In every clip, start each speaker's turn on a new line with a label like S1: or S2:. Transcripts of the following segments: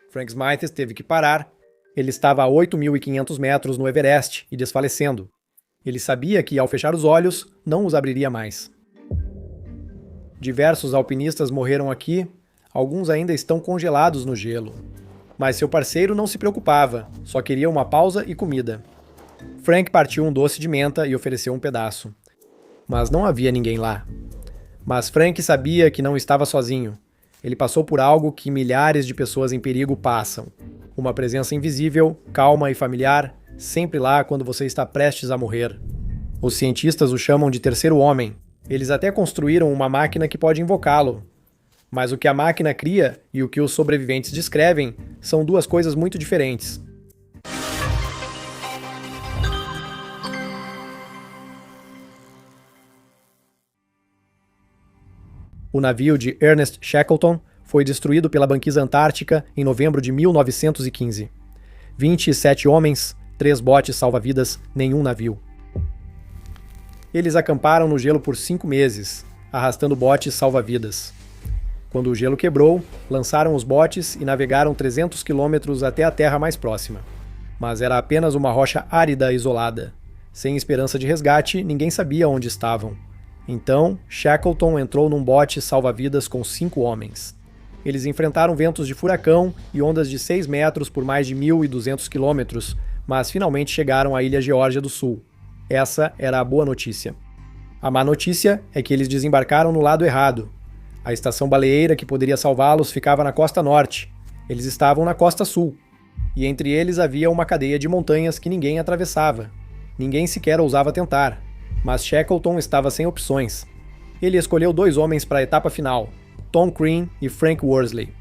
S1: Frank Smythe teve que parar. Ele estava a 8.500 metros no Everest e desfalecendo. Ele sabia que, ao fechar os olhos, não os abriria mais. Diversos alpinistas morreram aqui, alguns ainda estão congelados no gelo. Mas seu parceiro não se preocupava, só queria uma pausa e comida. Frank partiu um doce de menta e ofereceu um pedaço. Mas não havia ninguém lá. Mas Frank sabia que não estava sozinho. Ele passou por algo que milhares de pessoas em perigo passam. Uma presença invisível, calma e familiar, sempre lá quando você está prestes a morrer. Os cientistas o chamam de terceiro homem. Eles até construíram uma máquina que pode invocá-lo. Mas o que a máquina cria e o que os sobreviventes descrevem são duas coisas muito diferentes. O navio de Ernest Shackleton foi destruído pela Banquisa Antártica em novembro de 1915. 27 homens, 3 botes salva-vidas, nenhum navio. Eles acamparam no gelo por 5 meses, arrastando botes salva-vidas. Quando o gelo quebrou, lançaram os botes e navegaram 300 quilômetros até a terra mais próxima. Mas era apenas uma rocha árida isolada. Sem esperança de resgate, ninguém sabia onde estavam. Então, Shackleton entrou num bote salva-vidas com 5 homens. Eles enfrentaram ventos de furacão e ondas de 6 metros por mais de 1.200 quilômetros, mas finalmente chegaram à ilha Geórgia do Sul. Essa era a boa notícia. A má notícia é que eles desembarcaram no lado errado. A estação baleeira que poderia salvá-los ficava na costa norte. Eles estavam na costa sul. E entre eles havia uma cadeia de montanhas que ninguém atravessava. Ninguém sequer ousava tentar. Mas Shackleton estava sem opções. Ele escolheu 2 homens para a etapa final, Tom Crean e Frank Worsley.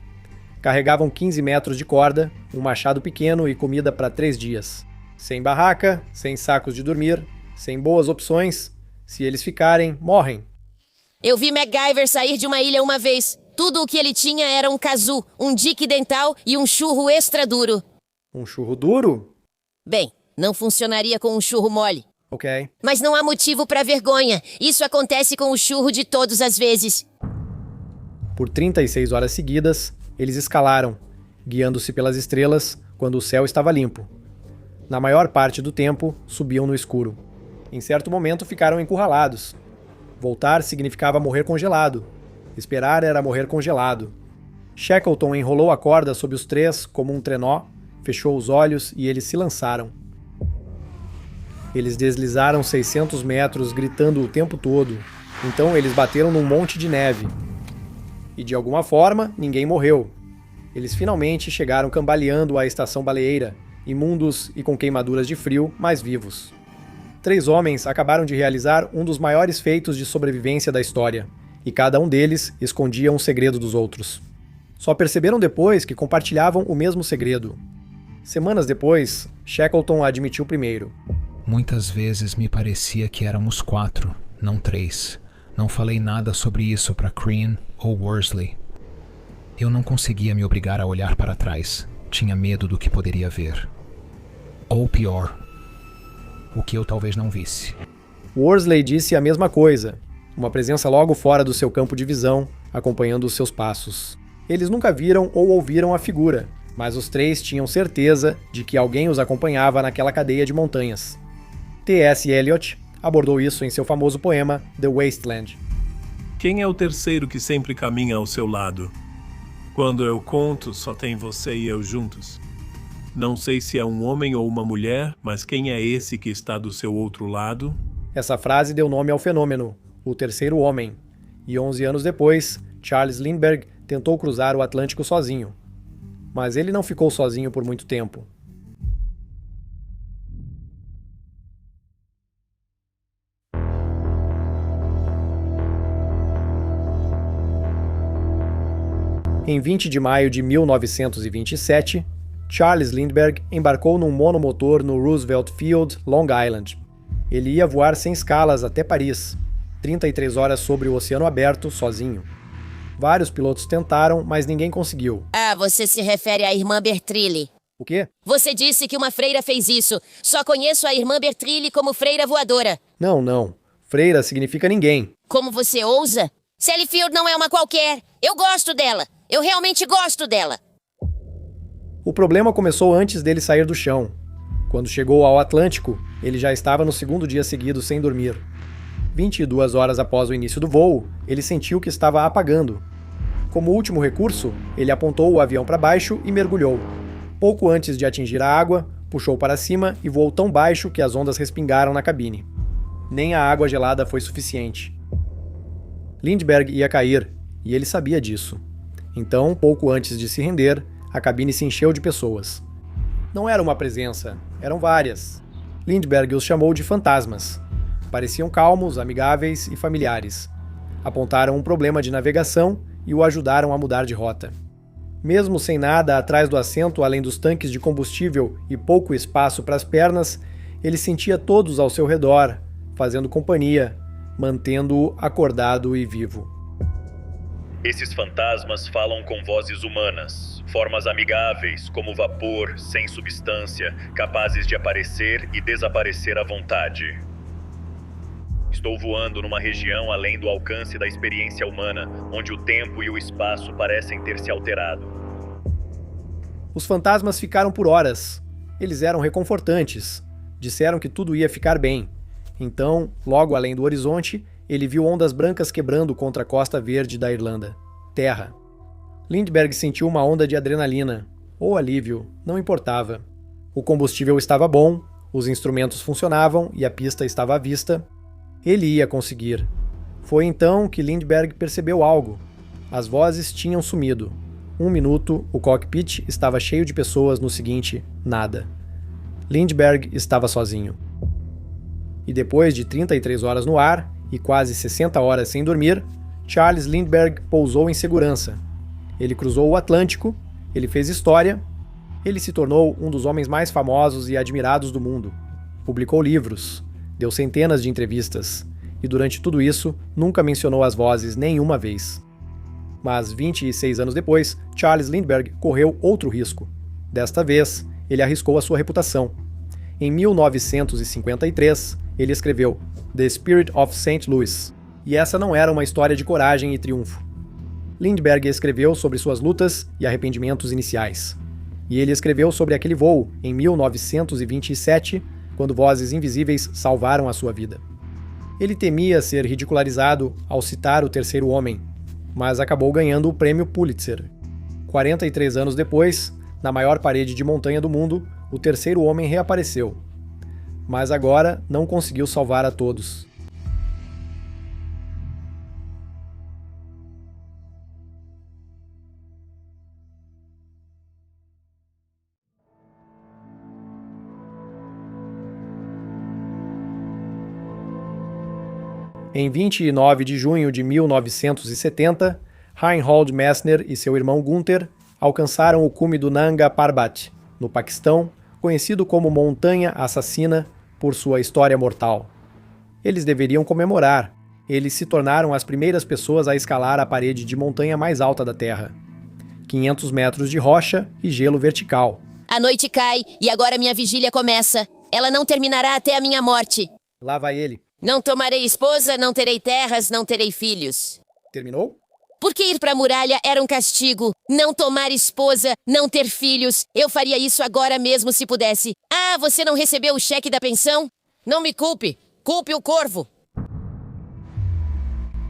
S1: Carregavam 15 metros de corda, um machado pequeno e comida para 3 dias. Sem barraca, sem sacos de dormir, sem boas opções. Se eles ficarem, morrem.
S2: Eu vi MacGyver sair de uma ilha uma vez. Tudo o que ele tinha era um kazoo, um dique dental e um churro extra duro.
S1: Um churro duro?
S2: Bem, não funcionaria com um churro mole.
S1: Ok.
S2: Mas não há motivo para vergonha. Isso acontece com o churro de todas as vezes.
S1: Por 36 horas seguidas, eles escalaram, guiando-se pelas estrelas quando o céu estava limpo. Na maior parte do tempo, subiam no escuro. Em certo momento, ficaram encurralados. Voltar significava morrer congelado. Esperar era morrer congelado. Shackleton enrolou a corda sob os 3 como um trenó, fechou os olhos e eles se lançaram. Eles deslizaram 600 metros gritando o tempo todo. Então eles bateram num monte de neve. E de alguma forma, ninguém morreu. Eles finalmente chegaram cambaleando à estação baleeira, imundos e com queimaduras de frio, mas vivos. 3 homens acabaram de realizar um dos maiores feitos de sobrevivência da história, e cada um deles escondia um segredo dos outros. Só perceberam depois que compartilhavam o mesmo segredo. Semanas depois, Shackleton admitiu primeiro.
S3: Muitas vezes me parecia que éramos 4, não 3. Não falei nada sobre isso para Crean ou Worsley. Eu não conseguia me obrigar a olhar para trás. Tinha medo do que poderia ver. Ou pior, o que eu talvez não visse.
S1: Worsley disse a mesma coisa, uma presença logo fora do seu campo de visão, acompanhando os seus passos. Eles nunca viram ou ouviram a figura, mas os 3 tinham certeza de que alguém os acompanhava naquela cadeia de montanhas. T.S. Eliot abordou isso em seu famoso poema The Wasteland.
S4: Quem é o terceiro que sempre caminha ao seu lado? Quando eu conto, só tem você e eu juntos. Não sei se é um homem ou uma mulher, mas quem é esse que está do seu outro lado?
S1: Essa frase deu nome ao fenômeno, o terceiro homem. E 11 anos depois, Charles Lindbergh tentou cruzar o Atlântico sozinho. Mas ele não ficou sozinho por muito tempo. Em 20 de maio de 1927, Charles Lindbergh embarcou num monomotor no Roosevelt Field, Long Island. Ele ia voar sem escalas até Paris, 33 horas sobre o oceano aberto, sozinho. Vários pilotos tentaram, mas ninguém conseguiu.
S2: Ah, você se refere à irmã Bertrilli.
S1: O quê?
S2: Você disse que uma freira fez isso. Só conheço a irmã Bertrilli como freira voadora.
S1: Não. Freira significa ninguém.
S2: Como você ousa? Sally Field não é uma qualquer. Eu gosto dela. Eu realmente gosto dela.
S1: O problema começou antes dele sair do chão. Quando chegou ao Atlântico, ele já estava no segundo dia seguido sem dormir. 22 horas após o início do voo, ele sentiu que estava apagando. Como último recurso, ele apontou o avião para baixo e mergulhou. Pouco antes de atingir a água, puxou para cima e voou tão baixo que as ondas respingaram na cabine. Nem a água gelada foi suficiente. Lindbergh ia cair, e ele sabia disso. Então, pouco antes de se render, a cabine se encheu de pessoas. Não era uma presença, eram várias. Lindbergh os chamou de fantasmas. Pareciam calmos, amigáveis e familiares. Apontaram um problema de navegação e o ajudaram a mudar de rota. Mesmo sem nada atrás do assento além dos tanques de combustível e pouco espaço para as pernas, ele sentia todos ao seu redor, fazendo companhia, mantendo-o acordado e vivo.
S5: Esses fantasmas falam com vozes humanas, formas amigáveis, como vapor, sem substância, capazes de aparecer e desaparecer à vontade. Estou voando numa região além do alcance da experiência humana, onde o tempo e o espaço parecem ter se alterado.
S1: Os fantasmas ficaram por horas. Eles eram reconfortantes. Disseram que tudo ia ficar bem. Então, logo além do horizonte, ele viu ondas brancas quebrando contra a costa verde da Irlanda. Terra. Lindbergh sentiu uma onda de adrenalina. Ou alívio, não importava. O combustível estava bom, os instrumentos funcionavam e a pista estava à vista. Ele ia conseguir. Foi então que Lindbergh percebeu algo. As vozes tinham sumido. 1 minuto, o cockpit estava cheio de pessoas, no seguinte, nada. Lindbergh estava sozinho. E depois de 33 horas no ar, e quase 60 horas sem dormir, Charles Lindbergh pousou em segurança. Ele cruzou o Atlântico, ele fez história, ele se tornou um dos homens mais famosos e admirados do mundo. Publicou livros, deu centenas de entrevistas, e durante tudo isso, nunca mencionou as vozes nenhuma vez. Mas 26 anos depois, Charles Lindbergh correu outro risco. Desta vez, ele arriscou a sua reputação. Em 1953, ele escreveu The Spirit of St. Louis, e essa não era uma história de coragem e triunfo. Lindbergh escreveu sobre suas lutas e arrependimentos iniciais. E ele escreveu sobre aquele voo em 1927, quando vozes invisíveis salvaram a sua vida. Ele temia ser ridicularizado ao citar o terceiro homem, mas acabou ganhando o prêmio Pulitzer. 43 anos depois, na maior parede de montanha do mundo, o terceiro homem reapareceu. Mas agora não conseguiu salvar a todos. Em 29 de junho de 1970, Reinhold Messner e seu irmão Gunther alcançaram o cume do Nanga Parbat, no Paquistão, conhecido como Montanha Assassina por sua história mortal. Eles deveriam comemorar. Eles se tornaram as primeiras pessoas a escalar a parede de montanha mais alta da Terra. 500 metros de rocha e gelo vertical.
S2: A noite cai e agora minha vigília começa. Ela não terminará até a minha morte.
S1: Lá vai ele.
S2: Não tomarei esposa, não terei terras, não terei filhos.
S1: Terminou?
S2: Porque ir pra muralha era um castigo. Não tomar esposa, não ter filhos. Eu faria isso agora mesmo se pudesse. Ah, você não recebeu o cheque da pensão? Não me culpe. Culpe o corvo.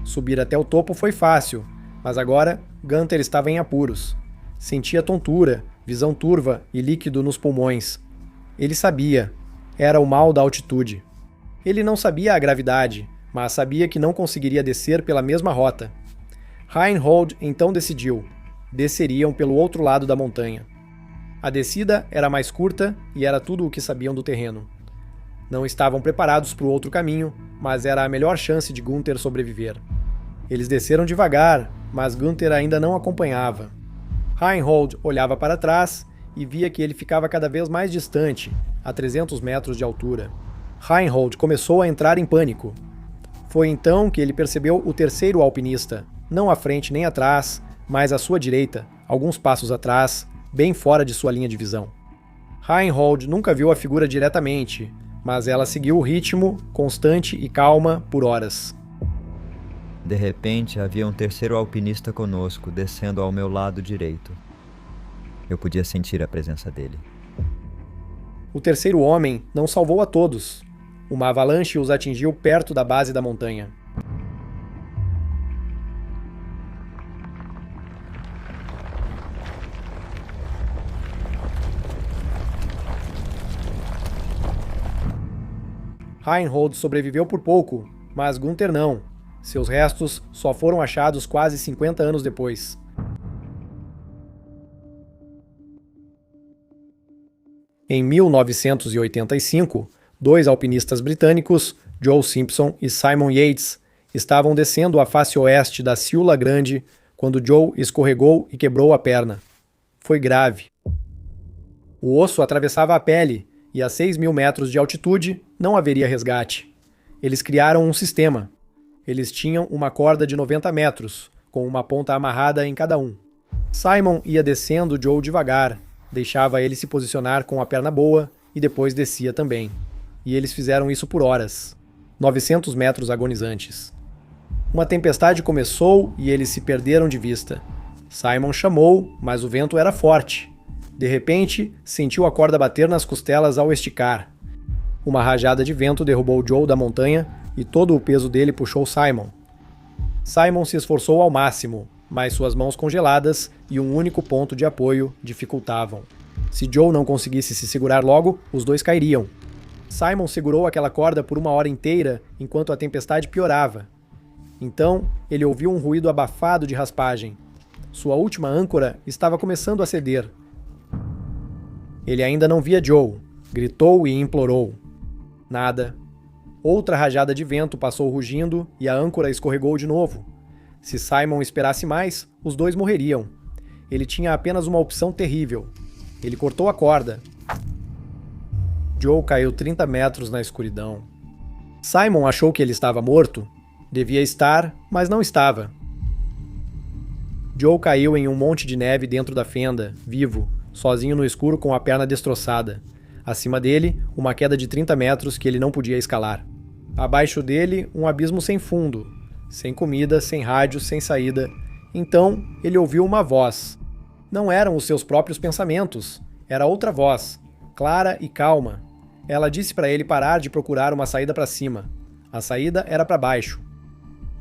S1: Subir até o topo foi fácil, mas agora Gunther estava em apuros. Sentia tontura, visão turva e líquido nos pulmões. Ele sabia. Era o mal da altitude. Ele não sabia a gravidade, mas sabia que não conseguiria descer pela mesma rota. Reinhold então decidiu. Desceriam pelo outro lado da montanha. A descida era mais curta e era tudo o que sabiam do terreno. Não estavam preparados para o outro caminho, mas era a melhor chance de Gunther sobreviver. Eles desceram devagar, mas Gunther ainda não acompanhava. Reinhold olhava para trás e via que ele ficava cada vez mais distante, a 300 metros de altura. Reinhold começou a entrar em pânico. Foi então que ele percebeu o terceiro alpinista, não à frente nem atrás, mas à sua direita, alguns passos atrás, bem fora de sua linha de visão. Reinhold nunca viu a figura diretamente, mas ela seguiu o ritmo, constante e calma, por horas.
S6: De repente, havia um terceiro alpinista conosco, descendo ao meu lado direito. Eu podia sentir a presença dele.
S1: O terceiro homem não salvou a todos. Uma avalanche os atingiu perto da base da montanha. Reinhold sobreviveu por pouco, mas Gunther não. Seus restos só foram achados quase 50 anos depois. Em 1985, dois alpinistas britânicos, Joe Simpson e Simon Yates, estavam descendo a face oeste da Siula Grande quando Joe escorregou e quebrou a perna. Foi grave. O osso atravessava a pele e a 6.000 metros de altitude não haveria resgate. Eles criaram um sistema. Eles tinham uma corda de 90 metros, com uma ponta amarrada em cada um. Simon ia descendo Joe devagar, deixava ele se posicionar com a perna boa e depois descia também. E eles fizeram isso por horas. 900 metros agonizantes. Uma tempestade começou e eles se perderam de vista. Simon chamou, mas o vento era forte. De repente, sentiu a corda bater nas costelas ao esticar. Uma rajada de vento derrubou Joe da montanha e todo o peso dele puxou Simon. Simon se esforçou ao máximo, mas suas mãos congeladas e um único ponto de apoio dificultavam. Se Joe não conseguisse se segurar logo, os dois cairiam. Simon segurou aquela corda por uma hora inteira enquanto a tempestade piorava. Então, ele ouviu um ruído abafado de raspagem. Sua última âncora estava começando a ceder. Ele ainda não via Joe. Gritou e implorou. Nada. Outra rajada de vento passou rugindo e a âncora escorregou de novo. Se Simon esperasse mais, os dois morreriam. Ele tinha apenas uma opção terrível. Ele cortou a corda. Joe caiu 30 metros na escuridão. Simon achou que ele estava morto. Devia estar, mas não estava. Joe caiu em um monte de neve dentro da fenda, vivo, sozinho no escuro com a perna destroçada. Acima dele, uma queda de 30 metros que ele não podia escalar. Abaixo dele, um abismo sem fundo. Sem comida, sem rádio, sem saída. Então, ele ouviu uma voz. Não eram os seus próprios pensamentos. Era outra voz, clara e calma. Ela disse para ele parar de procurar uma saída para cima. A saída era para baixo.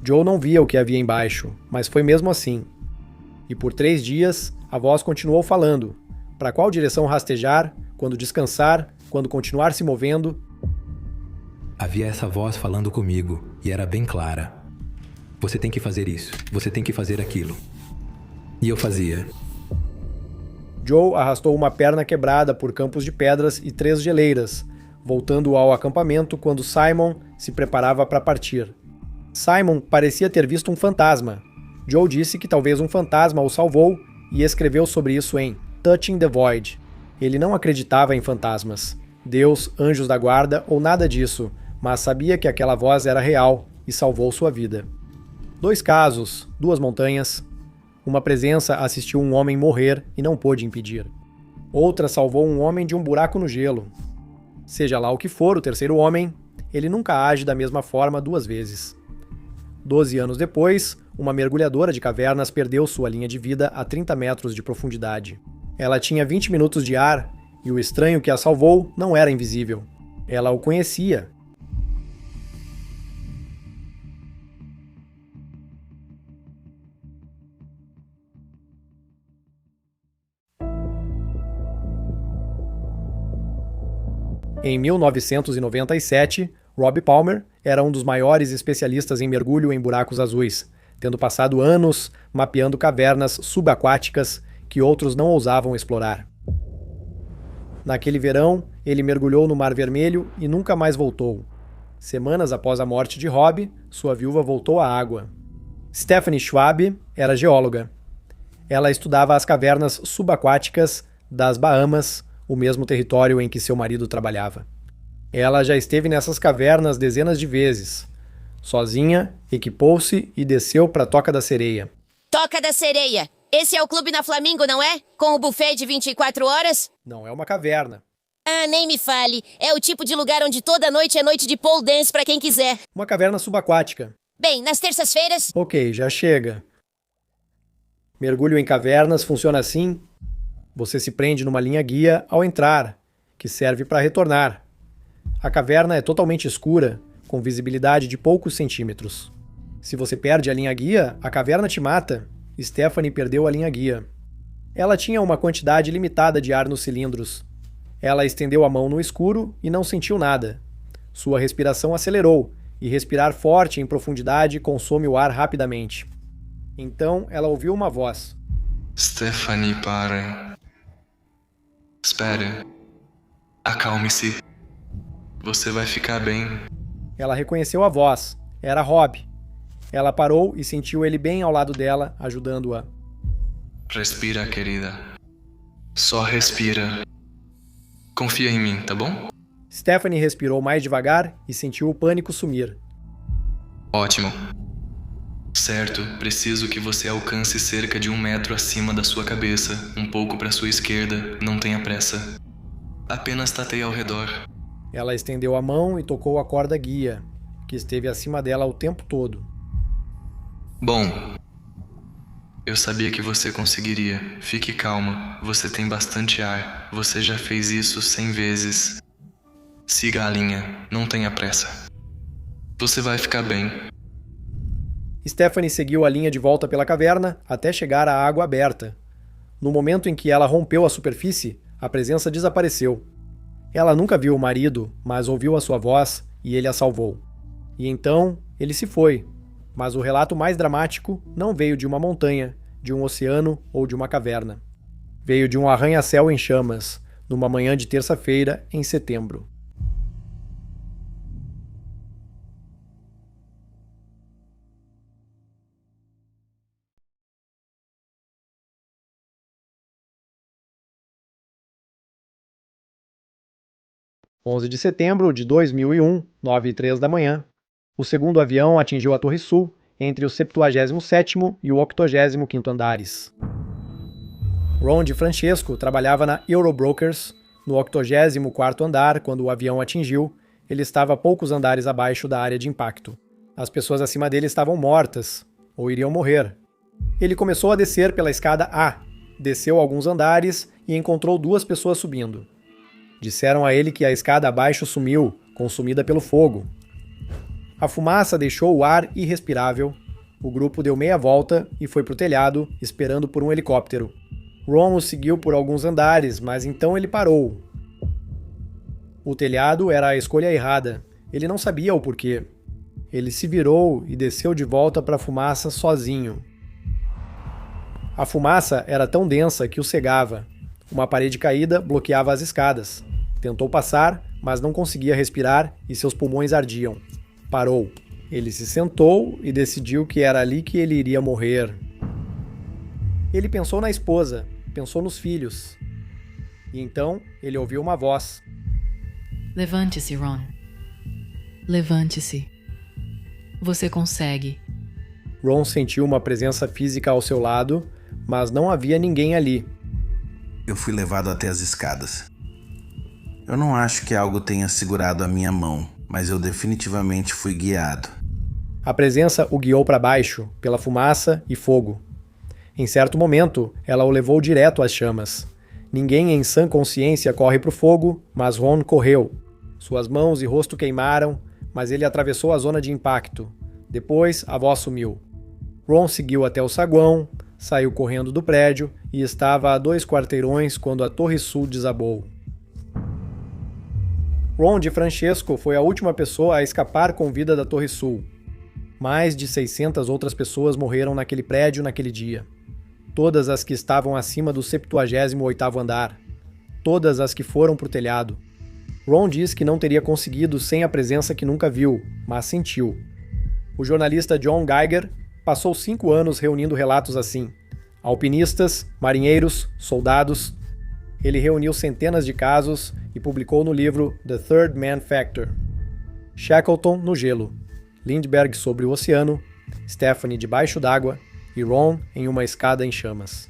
S1: Joe não via o que havia embaixo, mas foi mesmo assim. E por 3 dias, a voz continuou falando. Para qual direção rastejar, quando descansar, quando continuar se movendo.
S7: Havia essa voz falando comigo, e era bem clara. Você tem que fazer isso, você tem que fazer aquilo. E eu fazia.
S1: Joe arrastou uma perna quebrada por campos de pedras e 3 geleiras, voltando ao acampamento quando Simon se preparava para partir. Simon parecia ter visto um fantasma. Joe disse que talvez um fantasma o salvou e escreveu sobre isso em Touching the Void. Ele não acreditava em fantasmas, Deus, anjos da guarda ou nada disso, mas sabia que aquela voz era real e salvou sua vida. 2 casos, 2 montanhas. Uma presença assistiu um homem morrer e não pôde impedir. Outra salvou um homem de um buraco no gelo. Seja lá o que for o terceiro homem, ele nunca age da mesma forma 2 vezes. 12 anos depois, uma mergulhadora de cavernas perdeu sua linha de vida a 30 metros de profundidade. Ela tinha 20 minutos de ar e o estranho que a salvou não era invisível. Ela o conhecia. Em 1997, Rob Palmer era um dos maiores especialistas em mergulho em buracos azuis, tendo passado anos mapeando cavernas subaquáticas que outros não ousavam explorar. Naquele verão, ele mergulhou no Mar Vermelho e nunca mais voltou. Semanas após a morte de Rob, sua viúva voltou à água. Stephanie Schwab era geóloga. Ela estudava as cavernas subaquáticas das Bahamas, o mesmo território em que seu marido trabalhava. Ela já esteve nessas cavernas dezenas de vezes. Sozinha, equipou-se e desceu para a Toca da Sereia.
S2: Toca da Sereia! Esse é o clube na Flamingo, não é? Com o buffet de 24 horas?
S1: Não é uma caverna.
S2: Ah, nem me fale. É o tipo de lugar onde toda noite é noite de pole dance para quem quiser.
S1: Uma caverna subaquática.
S2: Bem, nas terças-feiras...
S1: Ok, já chega. Mergulho em cavernas funciona assim. Você se prende numa linha guia ao entrar, que serve para retornar. A caverna é totalmente escura, com visibilidade de poucos centímetros. Se você perde a linha guia, a caverna te mata. Stephanie perdeu a linha guia. Ela tinha uma quantidade limitada de ar nos cilindros. Ela estendeu a mão no escuro e não sentiu nada. Sua respiração acelerou, e respirar forte em profundidade consome o ar rapidamente. Então ela ouviu uma voz.
S8: Stephanie, pare. Espere. Acalme-se. Você vai ficar bem.
S1: Ela reconheceu a voz. Era Rob. Ela parou e sentiu ele bem ao lado dela, ajudando-a.
S8: Respira, querida. Só respira. Confia em mim, tá bom?
S1: Stephanie respirou mais devagar e sentiu o pânico sumir.
S8: Ótimo. Certo, preciso que você alcance cerca de 1 metro acima da sua cabeça, um pouco para sua esquerda, não tenha pressa. Apenas tateie ao redor.
S1: Ela estendeu a mão e tocou a corda guia, que esteve acima dela o tempo todo.
S8: Bom, eu sabia que você conseguiria. Fique calma, você tem bastante ar. Você já fez isso 100 vezes. Siga a linha, não tenha pressa. Você vai ficar bem.
S1: Stephanie seguiu a linha de volta pela caverna até chegar à água aberta. No momento em que ela rompeu a superfície, a presença desapareceu. Ela nunca viu o marido, mas ouviu a sua voz e ele a salvou. E então, ele se foi. Mas o relato mais dramático não veio de uma montanha, de um oceano ou de uma caverna. Veio de um arranha-céu em chamas, numa manhã de terça-feira, em setembro. (11 de setembro de 2001, 9h03 da manhã). O segundo avião atingiu a Torre Sul, entre o 77º e o 85º andares. Ron DeFrancesco trabalhava na Eurobrokers, no 84º andar, quando o avião atingiu. Ele estava a poucos andares abaixo da área de impacto. As pessoas acima dele estavam mortas, ou iriam morrer. Ele começou a descer pela escada A, desceu alguns andares e encontrou 2 pessoas subindo. Disseram a ele que a escada abaixo sumiu, consumida pelo fogo. A fumaça deixou o ar irrespirável. O grupo deu meia volta e foi para o telhado, esperando por um helicóptero. Ron o seguiu por alguns andares, mas então ele parou. O telhado era a escolha errada. Ele não sabia o porquê. Ele se virou e desceu de volta para a fumaça sozinho. A fumaça era tão densa que o cegava. Uma parede caída bloqueava as escadas. Tentou passar, mas não conseguia respirar e seus pulmões ardiam. Parou. Ele se sentou e decidiu que era ali que ele iria morrer. Ele pensou na esposa, pensou nos filhos. E então ele ouviu uma voz.
S9: Levante-se, Ron. Levante-se. Você consegue.
S1: Ron sentiu uma presença física ao seu lado, mas não havia ninguém ali.
S10: Eu fui levado até as escadas. Eu não acho que algo tenha segurado a minha mão, mas eu definitivamente fui guiado.
S1: A presença o guiou para baixo, pela fumaça e fogo. Em certo momento, ela o levou direto às chamas. Ninguém em sã consciência corre para o fogo, mas Ron correu. Suas mãos e rosto queimaram, mas ele atravessou a zona de impacto. Depois, a voz sumiu. Ron seguiu até o saguão, saiu correndo do prédio e estava a 2 quarteirões quando a Torre Sul desabou. Ron DeFrancesco foi a última pessoa a escapar com vida da Torre Sul. Mais de 600 outras pessoas morreram naquele prédio naquele dia. Todas as que estavam acima do 78º andar. Todas as que foram para o telhado. Ron diz que não teria conseguido sem a presença que nunca viu, mas sentiu. O jornalista John Geiger passou 5 anos reunindo relatos assim. Alpinistas, marinheiros, soldados. Ele reuniu centenas de casos e publicou no livro The Third Man Factor. Shackleton no gelo, Lindbergh sobre o oceano, Stephanie debaixo d'água e Ron em uma escada em chamas.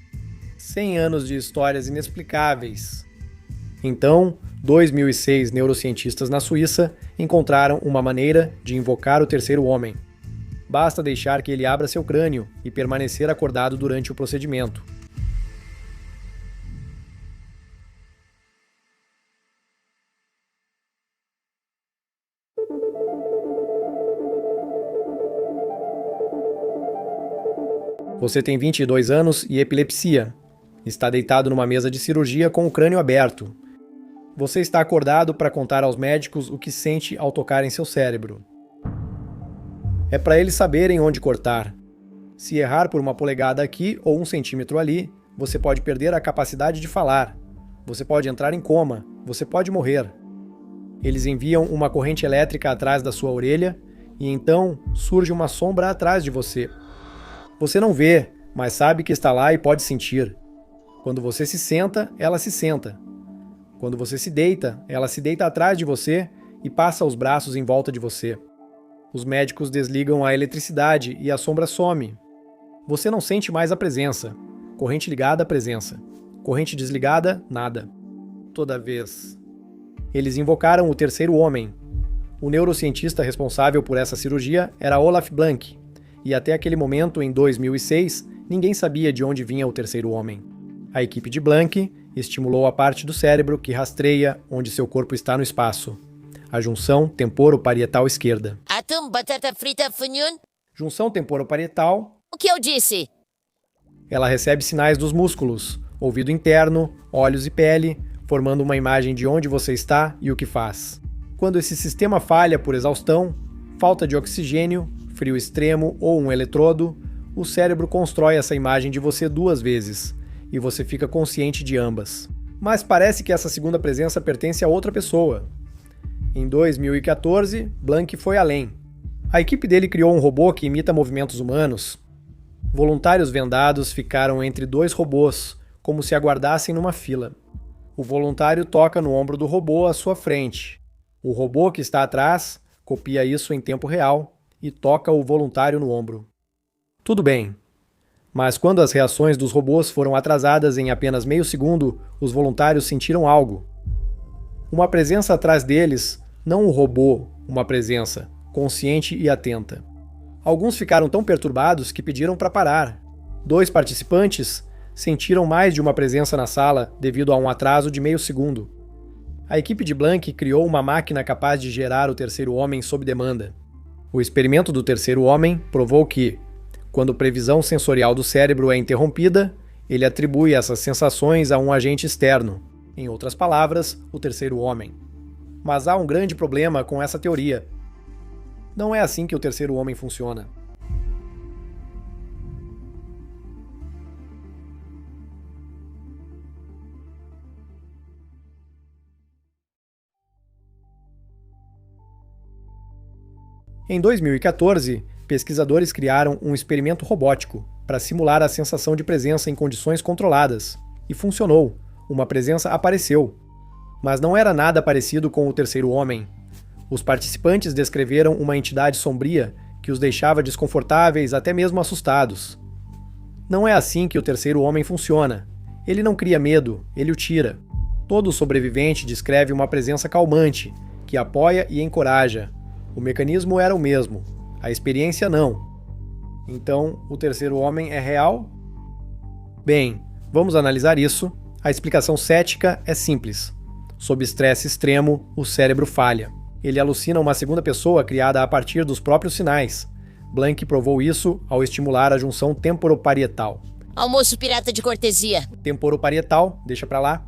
S1: 100 anos de histórias inexplicáveis. Então, 2006 neurocientistas na Suíça encontraram uma maneira de invocar o terceiro homem. Basta deixar que ele abra seu crânio e permanecer acordado durante o procedimento. Você tem 22 anos e epilepsia. Está deitado numa mesa de cirurgia com o crânio aberto. Você está acordado para contar aos médicos o que sente ao tocar em seu cérebro. É para eles saberem onde cortar. Se errar por 1 polegada aqui ou 1 centímetro ali, você pode perder a capacidade de falar. Você pode entrar em coma. Você pode morrer. Eles enviam uma corrente elétrica atrás da sua orelha e então surge uma sombra atrás de você. Você não vê, mas sabe que está lá e pode sentir. Quando você se senta, ela se senta. Quando você se deita, ela se deita atrás de você e passa os braços em volta de você. Os médicos desligam a eletricidade e a sombra some. Você não sente mais a presença. Corrente ligada, presença. Corrente desligada, nada. Toda vez. Eles invocaram o terceiro homem. O neurocientista responsável por essa cirurgia era Olaf Blank, e até aquele momento, em 2006, ninguém sabia de onde vinha o terceiro homem. A equipe de Blank estimulou a parte do cérebro que rastreia onde seu corpo está no espaço. A junção temporoparietal esquerda.
S2: Atum, batata frita, funhun?
S1: Junção temporoparietal.
S2: O que eu disse?
S1: Ela recebe sinais dos músculos, ouvido interno, olhos e pele, formando uma imagem de onde você está e o que faz. Quando esse sistema falha por exaustão, falta de oxigênio, frio extremo ou um eletrodo, o cérebro constrói essa imagem de você 2 vezes, e você fica consciente de ambas. Mas parece que essa segunda presença pertence a outra pessoa. Em 2014, Blank foi além. A equipe dele criou um robô que imita movimentos humanos. Voluntários vendados ficaram entre 2 robôs, como se aguardassem numa fila. O voluntário toca no ombro do robô à sua frente. O robô que está atrás copia isso em tempo real e toca o voluntário no ombro. Tudo bem. Mas quando as reações dos robôs foram atrasadas em apenas meio segundo, os voluntários sentiram algo. Uma presença atrás deles, não um robô, uma presença, consciente e atenta. Alguns ficaram tão perturbados que pediram para parar. 2 participantes sentiram mais de uma presença na sala devido a um atraso de meio segundo. A equipe de Blank criou uma máquina capaz de gerar o terceiro homem sob demanda. O experimento do terceiro homem provou que, quando a previsão sensorial do cérebro é interrompida, ele atribui essas sensações a um agente externo, em outras palavras, o terceiro homem. Mas há um grande problema com essa teoria. Não é assim que o terceiro homem funciona. Em 2014, pesquisadores criaram um experimento robótico para simular a sensação de presença em condições controladas, e funcionou. Uma presença apareceu. Mas não era nada parecido com o terceiro homem. Os participantes descreveram uma entidade sombria que os deixava desconfortáveis, até mesmo assustados. Não é assim que o terceiro homem funciona. Ele não cria medo, ele o tira. Todo sobrevivente descreve uma presença calmante, que apoia e encoraja. O mecanismo era o mesmo, a experiência não. Então, o terceiro homem é real? Bem, vamos analisar isso. A explicação cética é simples. Sob estresse extremo, o cérebro falha. Ele alucina uma segunda pessoa criada a partir dos próprios sinais. Blank provou isso ao estimular a junção temporoparietal.
S2: Almoço pirata de cortesia.
S1: Temporoparietal, deixa pra lá.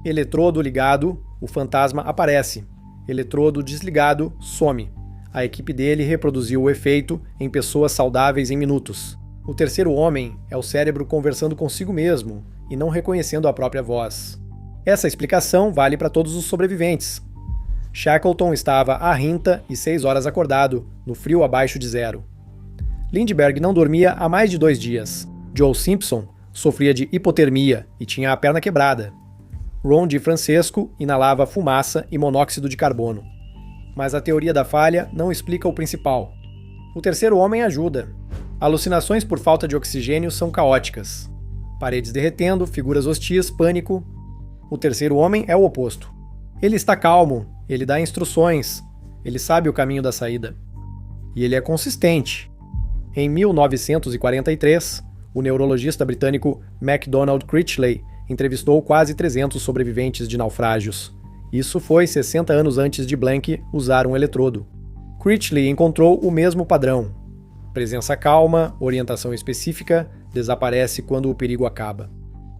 S1: Eletrodo ligado, o fantasma aparece. Eletrodo desligado, some. A equipe dele reproduziu o efeito em pessoas saudáveis em minutos. O terceiro homem é o cérebro conversando consigo mesmo e não reconhecendo a própria voz. Essa explicação vale para todos os sobreviventes. Shackleton estava à rinta e 6 horas acordado, no frio abaixo de 0. Lindbergh não dormia há mais de 2 dias. Joe Simpson sofria de hipotermia e tinha a perna quebrada. Ron DeFrancesco inalava fumaça e monóxido de carbono. Mas a teoria da falha não explica o principal. O terceiro homem ajuda. Alucinações por falta de oxigênio são caóticas. Paredes derretendo, figuras hostis, pânico. O terceiro homem é o oposto. Ele está calmo, ele dá instruções, ele sabe o caminho da saída. E ele é consistente. Em 1943, o neurologista britânico MacDonald Critchley entrevistou quase 300 sobreviventes de naufrágios. Isso foi 60 anos antes de Blank usar um eletrodo. Critchley encontrou o mesmo padrão. Presença calma, orientação específica, desaparece quando o perigo acaba.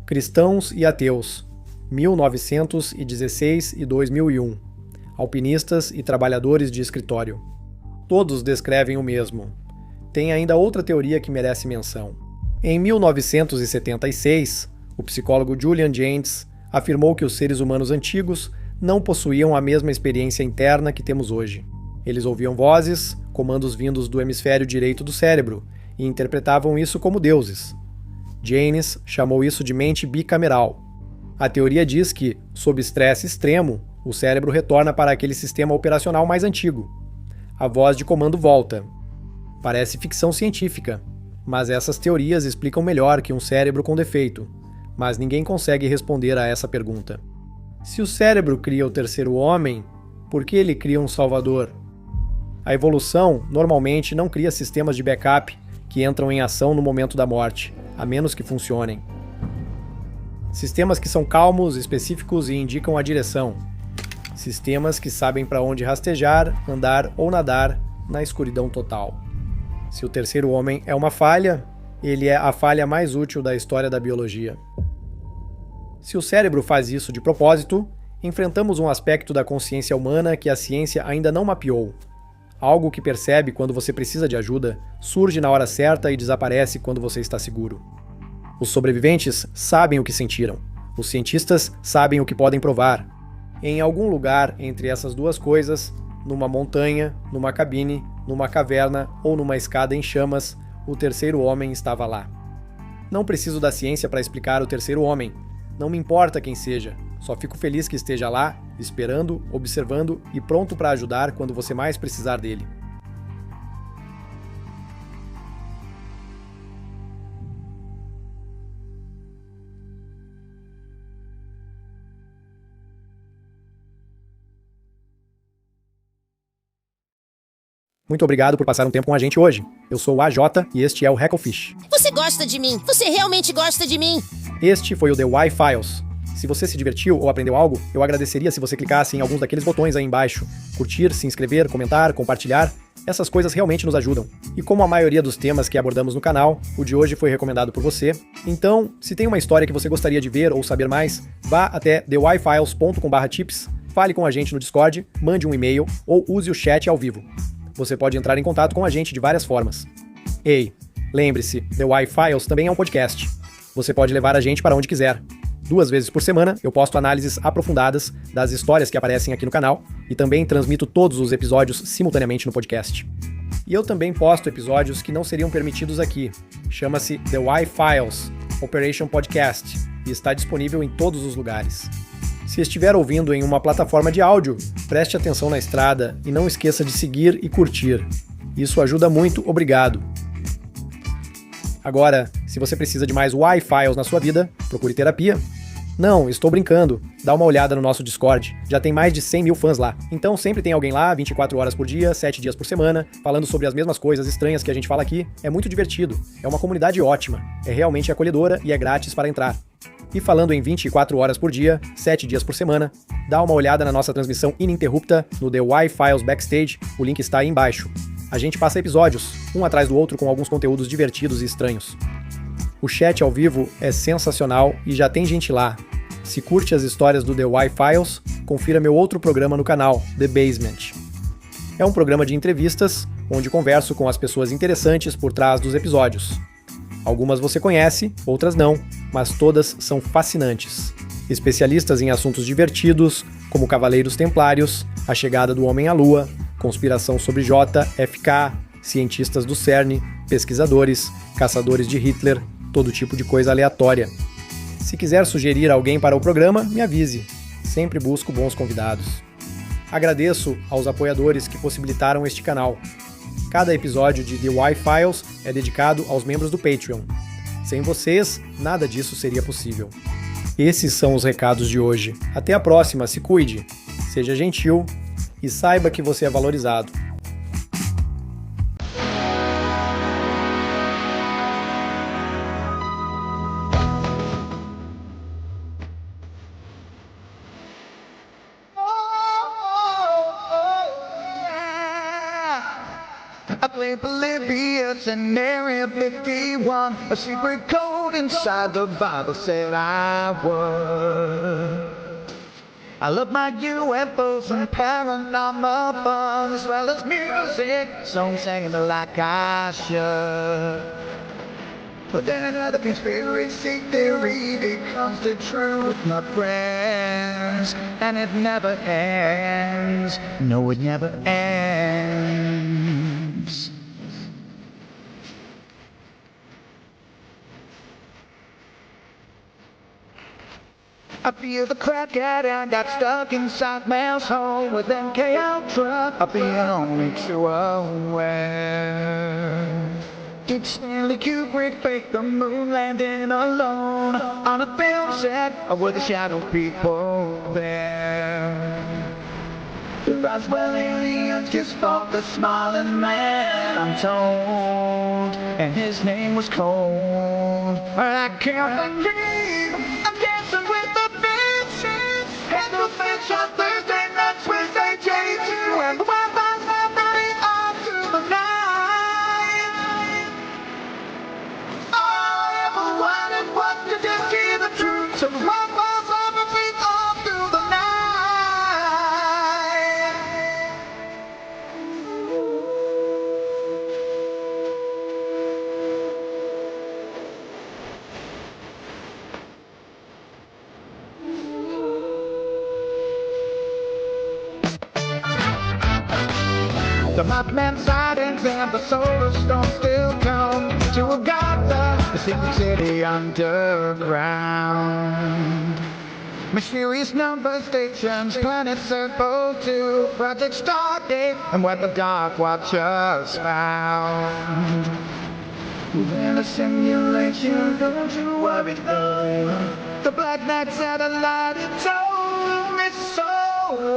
S1: Cristãos e ateus, 1916 e 2001. Alpinistas e trabalhadores de escritório. Todos descrevem o mesmo. Tem ainda outra teoria que merece menção. Em 1976, o psicólogo Julian Jaynes afirmou que os seres humanos antigos não possuíam a mesma experiência interna que temos hoje. Eles ouviam vozes, comandos vindos do hemisfério direito do cérebro, e interpretavam isso como deuses. Jaynes chamou isso de mente bicameral. A teoria diz que, sob estresse extremo, o cérebro retorna para aquele sistema operacional mais antigo. A voz de comando volta. Parece ficção científica, mas essas teorias explicam melhor que um cérebro com defeito. Mas ninguém consegue responder a essa pergunta. Se o cérebro cria o terceiro homem, por que ele cria um salvador? A evolução normalmente não cria sistemas de backup que entram em ação no momento da morte, a menos que funcionem. Sistemas que são calmos, específicos e indicam a direção. Sistemas que sabem para onde rastejar, andar ou nadar na escuridão total. Se o terceiro homem é uma falha, ele é a falha mais útil da história da biologia. Se o cérebro faz isso de propósito, enfrentamos um aspecto da consciência humana que a ciência ainda não mapeou. Algo que percebe quando você precisa de ajuda, surge na hora certa e desaparece quando você está seguro. Os sobreviventes sabem o que sentiram. Os cientistas sabem o que podem provar. Em algum lugar entre essas duas coisas, numa montanha, numa cabine, numa caverna ou numa escada em chamas, o terceiro homem estava lá. Não preciso da ciência para explicar o terceiro homem. Não me importa quem seja, só fico feliz que esteja lá, esperando, observando e pronto para ajudar quando você mais precisar dele. Muito obrigado por passar um tempo com a gente hoje. Eu sou o AJ e este é o Hacklefish.
S2: Você gosta de mim! Você realmente gosta de mim!
S1: Este foi o The Why Files. Se você se divertiu ou aprendeu algo, eu agradeceria se você clicasse em alguns daqueles botões aí embaixo. Curtir, se inscrever, comentar, compartilhar. Essas coisas realmente nos ajudam. E como a maioria dos temas que abordamos no canal, o de hoje foi recomendado por você. Então, se tem uma história que você gostaria de ver ou saber mais, vá até thewhyfiles.com/tips, fale com a gente no Discord, mande um e-mail ou use o chat ao vivo. Você pode entrar em contato com a gente de várias formas. Ei, lembre-se, The Why Files também é um podcast. Você pode levar a gente para onde quiser. 2 vezes por semana eu posto análises aprofundadas das histórias que aparecem aqui no canal e também transmito todos os episódios simultaneamente no podcast. E eu também posto episódios que não seriam permitidos aqui. Chama-se The Why Files, Operation Podcast, e está disponível em todos os lugares. Se estiver ouvindo em uma plataforma de áudio, preste atenção na estrada e não esqueça de seguir e curtir. Isso ajuda muito, obrigado. Agora, se você precisa de mais Wi-Files na sua vida, procure terapia. Não, estou brincando. Dá uma olhada no nosso Discord. Já tem mais de 100 mil fãs lá. Então sempre tem alguém lá, 24 horas por dia, 7 dias por semana, falando sobre as mesmas coisas estranhas que a gente fala aqui. É muito divertido. É uma comunidade ótima. É realmente acolhedora e é grátis para entrar. E falando em 24 horas por dia, 7 dias por semana, dá uma olhada na nossa transmissão ininterrupta no The Why Files Backstage, o link está aí embaixo. A gente passa episódios, um atrás do outro com alguns conteúdos divertidos e estranhos. O chat ao vivo é sensacional e já tem gente lá. Se curte as histórias do The Why Files, confira meu outro programa no canal, The Basement. É um programa de entrevistas, onde converso com as pessoas interessantes por trás dos episódios. Algumas você conhece, outras não, mas todas são fascinantes. Especialistas em assuntos divertidos, como Cavaleiros Templários, a chegada do Homem à Lua, conspiração sobre JFK, cientistas do CERN, pesquisadores, caçadores de Hitler, todo tipo de coisa aleatória. Se quiser sugerir alguém para o programa, me avise. Sempre busco bons convidados. Agradeço aos apoiadores que possibilitaram este canal. Cada episódio de The Why Files é dedicado aos membros do Patreon. Sem vocês, nada disso seria possível. Esses são os recados de hoje. Até a próxima, se cuide, seja gentil e saiba que você é valorizado.
S11: I played Polybius and Area 51. A secret code inside the Bible said I would. I love my UFOs and paranormal fun, as well as music, so I'm singing like I should. But then another conspiracy theory becomes the truth, my friends, and it never ends. No, it never ends. I feel the crack and got stuck inside man's hole with MK Ultra. I'll be only too aware. Did Stanley Kubrick fake the moon landing alone on a film set, or were the shadow people there? The Roswell aliens just fought the smiling man, I'm told, and his name was Cold. I can't believe I'm dancing with the bitches, and the fish on Thursday nights with AJ2, and the Wi-Fi's not very on to the night. All I ever wanted was to just hear the truth, so the Wi-Fi's not very on through the night. The Mothman sightings and the solar storm still come to Agatha, the secret city underground. Mysterious number stations, planets circle to Project Stardate, and what the Dark Watchers found. Within a simulation, don't you worry though. The Black Knight satellite, it told me so.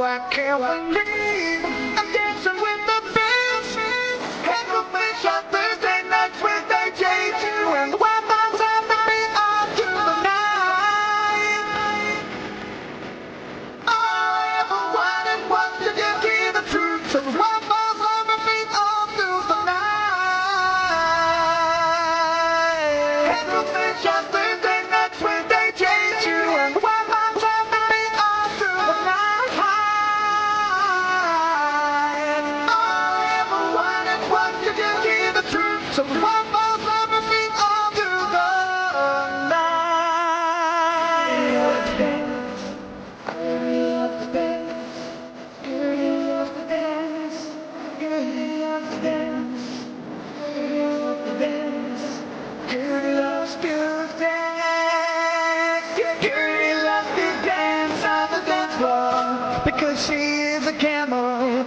S11: I can't believe I'm dancing with the bitches, and the fish on Thursday nights with AJ2, and the Wi-Fi's on the beat on to the night. All I ever wanted was to just hear the truth, so the Wi-Fi's on the beat on to the night. And the fish on Thursday nights with AJ2, and the Wi-Fi's on the beat on to the night. So the Wi-Fi's never been on to the night. Because she is a camel,